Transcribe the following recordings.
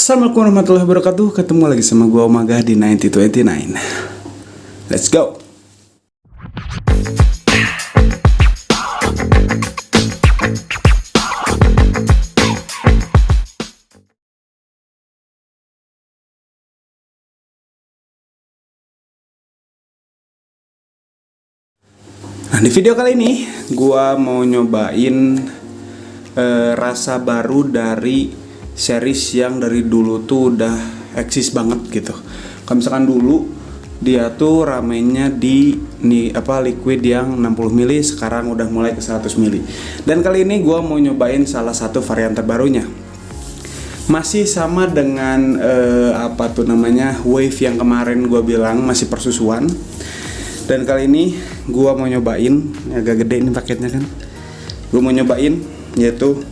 Assalamualaikum warahmatullahi wabarakatuh. Ketemu lagi sama gua Omaga di 9029. Let's go. Nah, di video kali ini gua mau nyobain rasa baru dari series yang dari dulu tuh udah eksis banget gitu. Kalau misalkan dulu dia tuh ramenya di liquid yang 60 ml, sekarang udah mulai ke 100 ml. Dan kali ini gua mau nyobain salah satu varian terbarunya. Masih sama dengan wave yang kemarin gua bilang masih persusuan. Dan kali ini gua mau nyobain, agak gede ini paketnya kan. Gua mau nyobain yaitu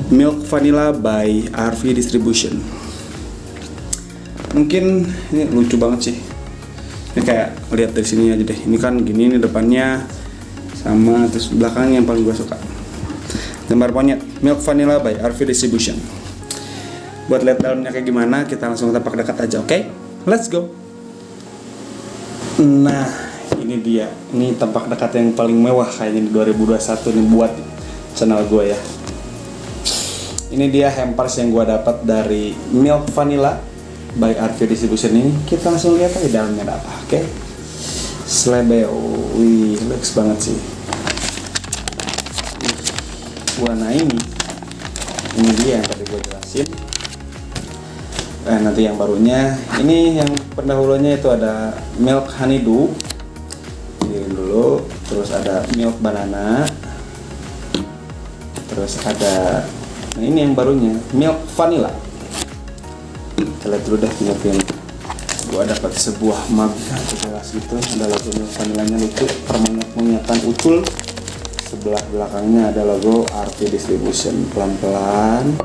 Milk Vanilla by RV Distribution. Mungkin ini lucu banget sih. Ini kayak lihat dari sini aja deh. Ini kan gini nih depannya, sama terus belakangnya yang paling gua suka. Gambar monyet Milk Vanilla by RV Distribution. Buat lihat dalamnya kayak gimana, kita langsung tapak dekat aja, oke? Let's go. Nah, ini dia. Ini tampak dekat yang paling mewah kayaknya di 2021 nih buat channel gue ya. Ini dia hampers yang gue dapat dari Milk Vanilla by RV Distribution ini. Kita langsung lihat aja dalamnya ada apa, oke? Slebeo, wih, lux banget sih. Warna ini dia yang tadi gue jelasin. Nanti yang barunya, ini yang pendahulunya itu ada Milk Honeydew. Ini dulu, terus ada Milk Banana. Terus ada, nah ini yang barunya Milk Vanilla. Kita lihat dulu deh milknya. Gua dapat sebuah mug jelas gitu, ada logo Milk Vanillanya lucu, permonyet-monyetan ucul. Sebelah belakangnya ada logo RV Distribution. Pelan-pelan.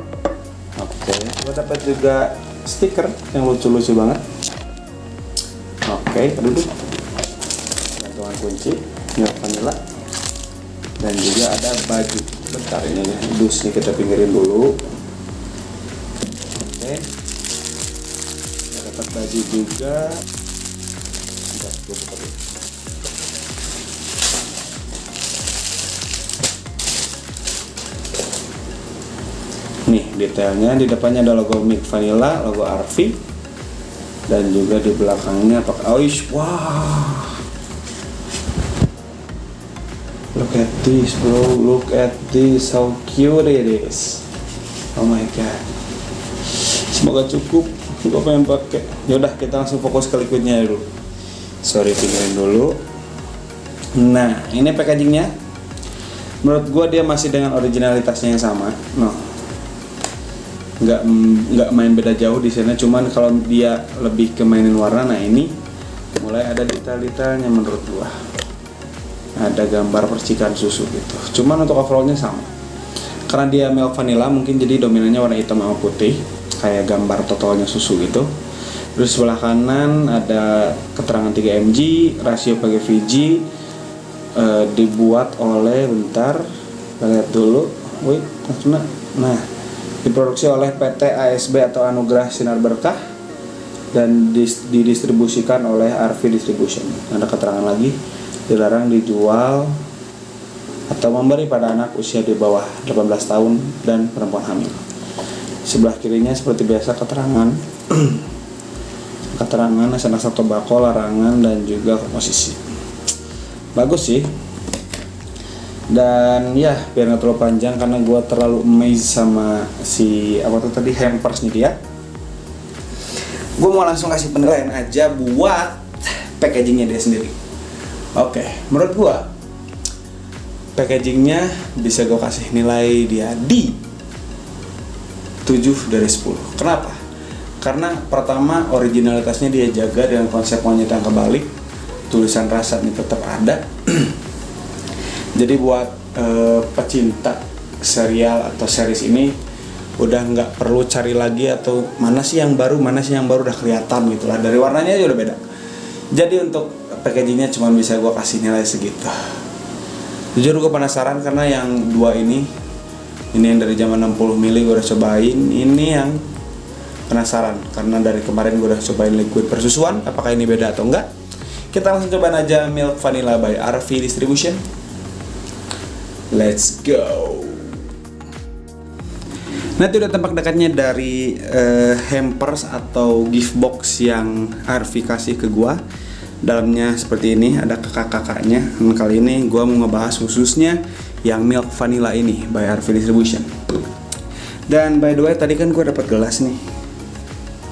Oke, gua dapat juga stiker yang lucu-lucu banget. Oke, duduk. Gantungan kunci Milk Vanilla. Dan juga ada baju. Bentar, ini dusnya kita pinggirin dulu. Oke. Kita dapat baju juga. Bentar, gue buka dulu. Nih detailnya, di depannya ada logo Milk Vanilla, logo RV, dan juga di belakangnya pakai Oish. Wow. Look at this bro, look at this, how cute it is. Oh my god. Semoga cukup, gue pengen pakai. Yaudah, kita langsung fokus ke liquidnya dulu. Sorry, pinggirin dulu. Nah, ini packagingnya. Menurut gue dia masih dengan originalitasnya yang sama. No, nggak main beda jauh di sana. Cuman kalau dia lebih ke mainin warna, nah ini mulai ada detail-detailnya menurut gue. Ada gambar percikan susu gitu. Cuman untuk overallnya sama. Karena dia Milk Vanilla, mungkin jadi dominannya warna hitam sama putih, kayak gambar totalnya susu gitu. Terus sebelah kanan ada keterangan 3 mg, rasio pakai VG, dibuat oleh, bentar, kita lihat dulu. Wait, nah, diproduksi oleh PT ASB atau Anugerah Sinar Berkah dan didistribusikan oleh RV Distribution. Ada keterangan lagi, dilarang dijual atau memberi pada anak usia di bawah 18 tahun dan perempuan hamil. Sebelah kirinya seperti biasa keterangan asal tobacco, larangan, dan juga komposisi. Bagus sih. Dan ya, biar nggak terlalu panjang karena gue terlalu amazed sama si hampers nih dia. Gue mau langsung kasih penilaian aja buat packagingnya dia sendiri. Oke, menurut gua packagingnya bisa gua kasih nilai dia di 7 dari 10. Kenapa? Karena pertama originalitasnya dia jaga dengan konsep monyet yang kebalik, tulisan rasa ini tetap ada. Jadi buat pecinta serial atau series ini udah nggak perlu cari lagi atau mana sih yang baru udah kelihatan gitu lah, dari warnanya aja udah beda. Jadi untuk packagingnya cuma bisa gue kasih nilai segitu. Jujur gue penasaran karena yang dua ini yang dari zaman 60 ml gue udah cobain. Ini yang penasaran karena dari kemarin gue udah cobain liquid persusuan, apakah ini beda atau enggak. Kita langsung cobain aja Milk Vanilla by RV Distribution. Let's go. Nah, itu udah tampak dekatnya dari hampers atau gift box yang RV kasih ke gua. Dalamnya seperti ini, ada kakak-kakaknya. Dan kali ini gua mau ngebahas khususnya yang Milk Vanilla ini by RV Distribution. Dan by the way, tadi kan gua dapat gelas nih.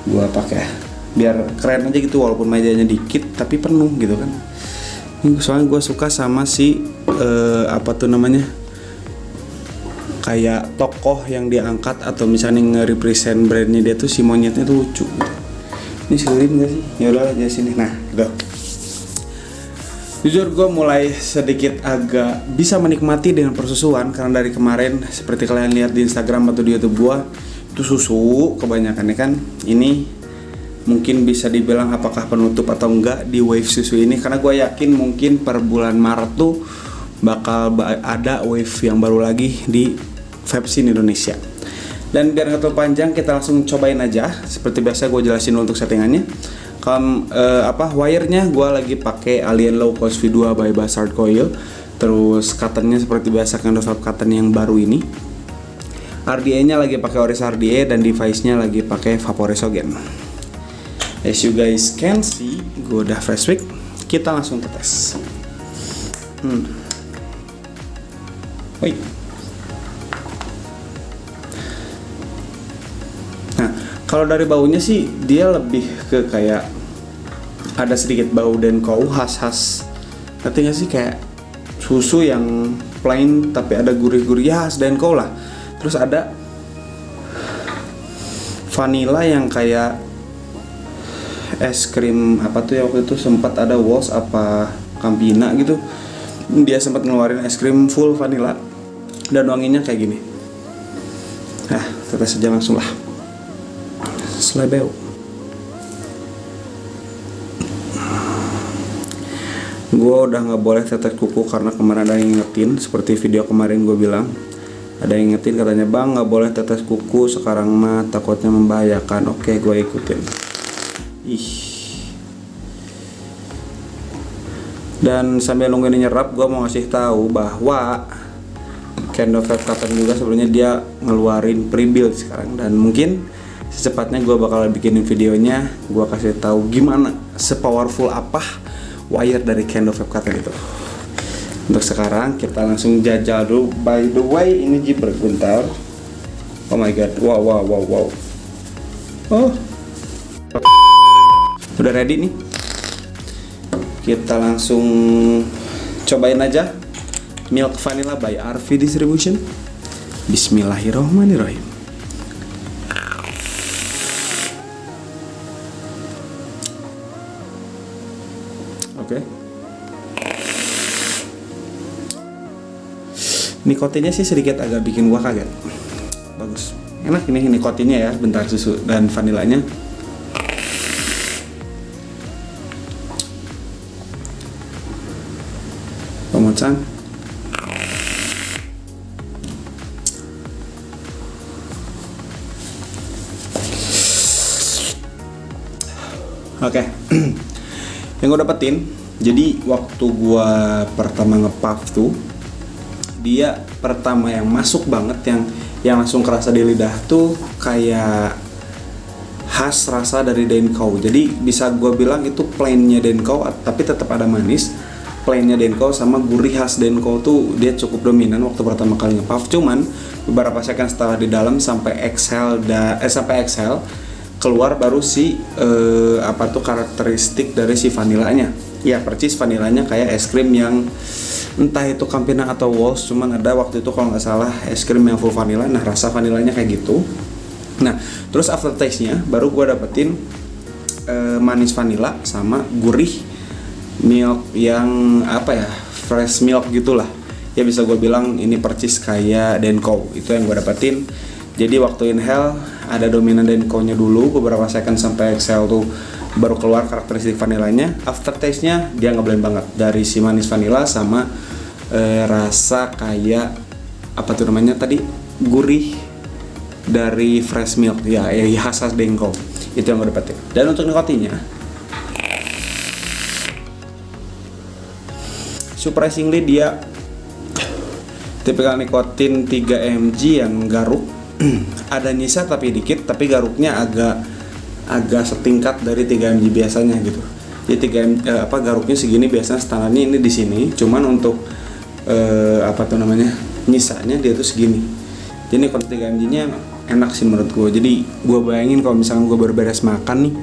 Gua pakai biar keren aja gitu, walaupun mejanya dikit tapi penuh gitu kan. Soalnya gua suka sama si apa tuh namanya, kayak tokoh yang dia angkat atau misalnya nge-represent brandnya dia tuh, si monyetnya tuh lucu gitu. Ini silin gak sih? Yaudah aja sini. Nah gitu. Jujur gue mulai sedikit agak bisa menikmati dengan persusuan, karena dari kemarin seperti kalian lihat di Instagram atau di YouTube gue itu susu kebanyakan ya kan. Ini mungkin bisa dibilang apakah penutup atau enggak di wave susu ini, karena gue yakin mungkin per bulan Maret tuh bakal ada wave yang baru lagi di Vapsin Indonesia. Dan biar nggak terlalu panjang, kita langsung cobain aja. Seperti biasa gue jelasin untuk settingannya. Wire-nya gue lagi pakai Alien Low Cost V2 by Buzzard Coil. Terus cottonnya seperti biasa Candle Vape cotton yang baru ini. RDA-nya lagi pakai Oris RDA dan device-nya lagi pakai Vaporesogen. As you guys can see, gue udah fresh wick. Kita langsung ke tes. Wait. Nah, kalau dari baunya sih dia lebih ke kayak ada sedikit bau denko khas-khas. Ngerti gak sih, kayak susu yang plain tapi ada gurih-gurih ya, khas denko lah. Terus ada vanilla yang kayak es krim apa tuh ya, waktu itu sempat ada Walls apa Campina gitu. Dia sempat ngeluarin es krim full vanilla dan wanginya kayak gini. Nah, tetes aja langsung lah. Slebeo. Gue udah nggak boleh tetes kuku karena kemarin ada yang ngingetin, seperti video kemarin gue bilang. Ada yang ngingetin katanya, bang nggak boleh tetes kuku sekarang mah, takutnya membahayakan. Oke, gue ikutin. Dan sambil nunggu ini nyerap, gue mau ngasih tahu bahwa Candle Vape cotton juga sebenarnya dia ngeluarin pre-build sekarang, dan mungkin secepatnya gue bakal bikinin videonya. Gue kasih tahu gimana sepowerful apa wire dari Candle Vape cotton itu. Untuk sekarang kita langsung jajal dulu. By the way, ini jibrek bentar. Oh my god, wow. Oh, udah ready nih. Kita langsung cobain aja Milk Vanilla by RV Distribution. Bismillahirrahmanirrahim. Oke. Nikotinnya sih sedikit agak bikin gua kaget. Bagus. Enak ini nikotinnya ya, bentar susu dan vanilanya. Pemocan. Oke. Yang gue dapetin, jadi waktu gue pertama nge-puff tuh, dia pertama yang masuk banget, yang langsung kerasa di lidah tuh kayak khas rasa dari Denko. Jadi bisa gue bilang itu plainnya Denko, tapi tetap ada manis. Plainnya Denko sama gurih khas Denko tuh dia cukup dominan waktu pertama kali nge-puff. Cuman beberapa second setelah di dalam sampai exhale keluar baru si karakteristik dari si vanilanya. Ya, percis vanilanya kayak es krim yang entah itu Campina atau Walls, cuman ada waktu itu kalau nggak salah es krim yang full vanilla. Nah, rasa vanilanya kayak gitu. Nah, terus aftertaste-nya baru gue dapetin manis vanilla sama gurih milk yang fresh milk gitulah. Ya bisa gue bilang ini percis kayak Denko. Itu yang gue dapetin. Jadi waktu inhale ada dominan Denko-nya dulu beberapa second sampai exhale tuh baru keluar karakteristik vanilanya. Aftertaste-nya dia ngeblend banget dari si manis vanilla sama rasa kayak apa tuh namanya tadi, gurih dari fresh milk ya khas Denko. Itu yang gue dapetin. Dan untuk nikotinnya, surprisingly dia tipikal nikotin 3 mg yang garuk. Ada nyisa tapi dikit, tapi garuknya agak setingkat dari 3 mg biasanya gitu. Jadi garuknya segini biasanya standarnya ini di sini. Cuman untuk nyisanya dia tuh segini. Jadi nikotin 3 mg-nya enak sih menurut gue. Jadi gue bayangin kalau misalkan gue baru beres makan nih,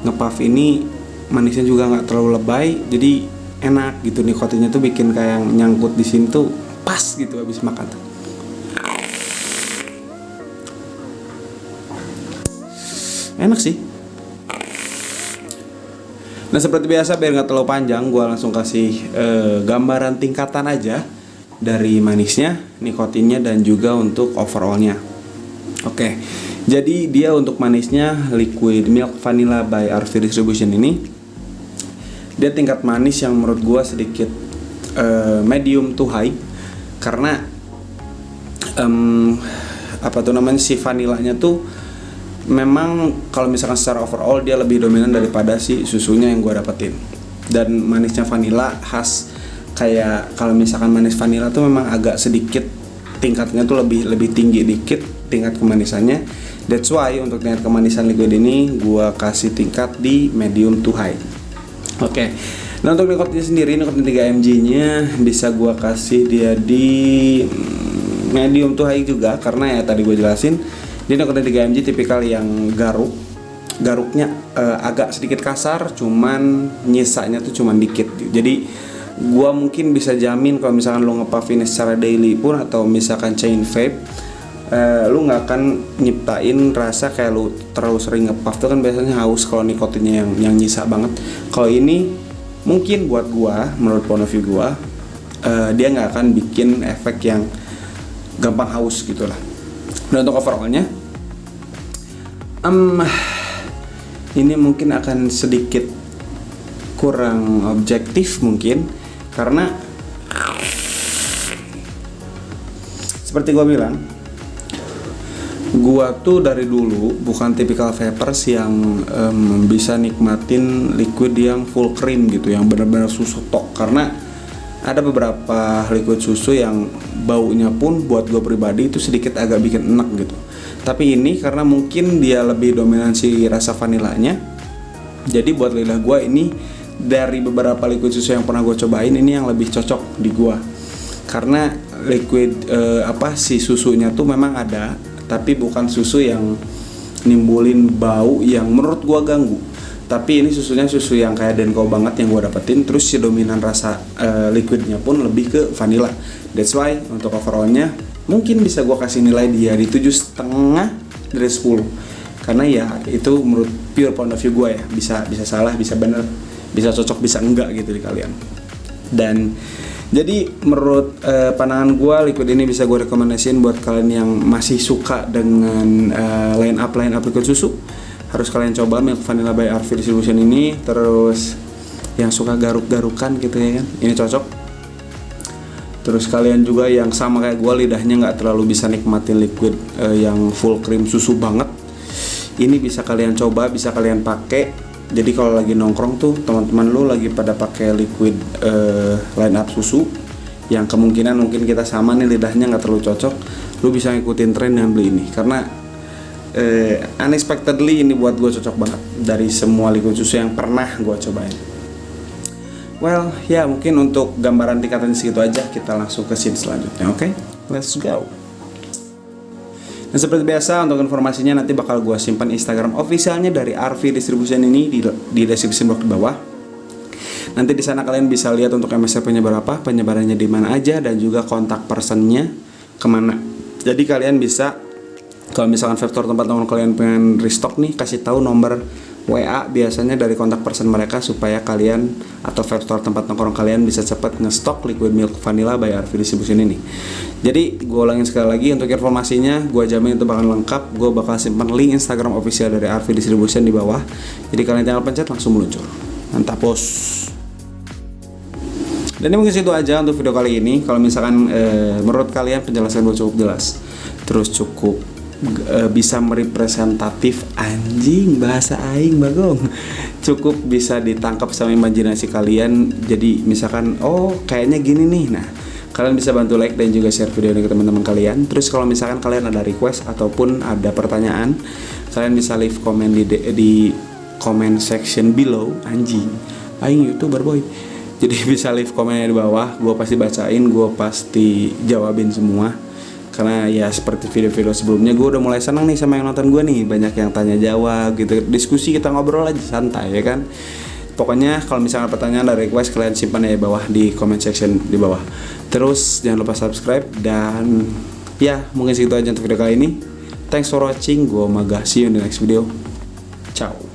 nge-puff ini manisnya juga nggak terlalu lebay. Jadi enak gitu, nikotinnya tuh bikin kayak nyangkut di sini tuh pas gitu habis makan tuh. Enak sih. Nah seperti biasa biar nggak terlalu panjang, gue langsung kasih gambaran tingkatan aja dari manisnya, nikotinnya, dan juga untuk overallnya. Oke, jadi dia untuk manisnya Liquid Milk Vanilla by RV Distribution ini, dia tingkat manis yang menurut gue sedikit medium to high, karena si vanilanya tuh memang kalau misalkan secara overall dia lebih dominan daripada si susunya yang gue dapetin. Dan manisnya vanila khas, kayak kalau misalkan manis vanila tuh memang agak sedikit tingkatnya tuh lebih tinggi dikit tingkat kemanisannya. That's why untuk tingkat kemanisan liquid ini gue kasih tingkat di medium to high. Oke. Nah untuk nikotinnya sendiri, nikotin 3 mg nya bisa gue kasih dia di medium to high juga, karena ya tadi gue jelasin dia nikotin 3 mg tipikal yang garuknya agak sedikit kasar, cuman nyisanya tuh cuman dikit. Jadi gua mungkin bisa jamin kalau misalkan lu nge-puff ini secara daily pun atau misalkan chain vape, lu nggak akan nyiptain rasa kayak lu terlalu sering nge-puff tuh kan biasanya haus kalau nikotinnya yang nyisa banget. Kalau ini mungkin buat gua, menurut point of view gua, dia nggak akan bikin efek yang gampang haus gitulah. Dan untuk overallnya, ini mungkin akan sedikit kurang objektif mungkin, karena seperti gue bilang, gue tuh dari dulu bukan tipikal vapers yang bisa nikmatin liquid yang full cream gitu, yang benar-benar susu tok. Karena ada beberapa liquid susu yang baunya pun buat gue pribadi itu sedikit agak bikin enak gitu. Tapi ini karena mungkin dia lebih dominansi rasa vanilanya, jadi buat lidah gue ini dari beberapa liquid susu yang pernah gue cobain, ini yang lebih cocok di gue. Karena liquid si susunya tuh memang ada, tapi bukan susu yang nimbulin bau yang menurut gue ganggu. Tapi ini susunya susu yang kayak Denko banget yang gue dapetin. Terus si dominan rasa liquidnya pun lebih ke vanilla. That's why untuk overallnya mungkin bisa gue kasih nilai dia di 7,5 dari 10. Karena ya itu menurut pure point of view gue ya, bisa salah, bisa bener, bisa cocok, bisa enggak gitu di kalian. Dan jadi menurut pandangan gue, liquid ini bisa gue rekomendasiin buat kalian yang masih suka dengan line up liquid susu. Harus kalian coba Milk Vanilla by RV Distribution ini. Terus yang suka garuk-garukan gitu ya kan, ini cocok. Terus kalian juga yang sama kayak gue, lidahnya nggak terlalu bisa nikmatin liquid yang full cream susu banget, ini bisa kalian coba, bisa kalian pakai. Jadi kalau lagi nongkrong tuh teman-teman lu lagi pada pakai liquid line up susu yang kemungkinan mungkin kita sama nih lidahnya nggak terlalu cocok, lu bisa ngikutin tren dengan beli ini. Karena unexpectedly ini buat gue cocok banget dari semua liquid susu yang pernah gue cobain. Well, ya mungkin untuk gambaran tingkatan segitu aja, kita langsung ke scene selanjutnya, oke? Let's go. Dan seperti biasa untuk informasinya nanti bakal gue simpan Instagram officialnya dari RV Distribution ini di description box di bawah. Nanti di sana kalian bisa lihat untuk MSRP-nya berapa, penyebarannya di mana aja, dan juga kontak personnya kemana. Jadi kalian bisa, kalau misalkan vape store tempat nongkrong kalian pengen restock nih, kasih tahu nomor WA biasanya dari kontak person mereka, supaya kalian atau vape store tempat nongkrong kalian bisa cepat ngestok liquid milk vanilla by RV Distribution ini. Jadi gue ulangin sekali lagi, untuk informasinya gue jamin itu bakal lengkap. Gue bakal simpan link Instagram official dari RV Distribution di bawah. Jadi kalian tinggal pencet langsung meluncur. Mantap bos. Dan ini mungkin situ aja untuk video kali ini. Kalau misalkan menurut kalian penjelasan gue cukup jelas, terus cukup bisa merepresentatif, anjing bahasa aing bagong, cukup bisa ditangkap sama imajinasi kalian. Jadi misalkan oh kayaknya gini nih, nah kalian bisa bantu like dan juga share video ini ke teman-teman kalian. Terus kalau misalkan kalian ada request ataupun ada pertanyaan, kalian bisa leave comment di comment section below, anjing aing YouTuber boy. Jadi bisa leave komennya di bawah, gue pasti bacain, gue pasti jawabin semua. Karena ya seperti video-video sebelumnya, gue udah mulai senang nih sama yang nonton gue nih. Banyak yang tanya jawab gitu, diskusi, kita ngobrol aja santai ya kan. Pokoknya kalau misalnya pertanyaan ada request, kalian simpan ya di bawah di comment section di bawah. Terus jangan lupa subscribe. Dan ya mungkin segitu aja untuk video kali ini. Thanks for watching, gue Maga, see you in the next video. Ciao.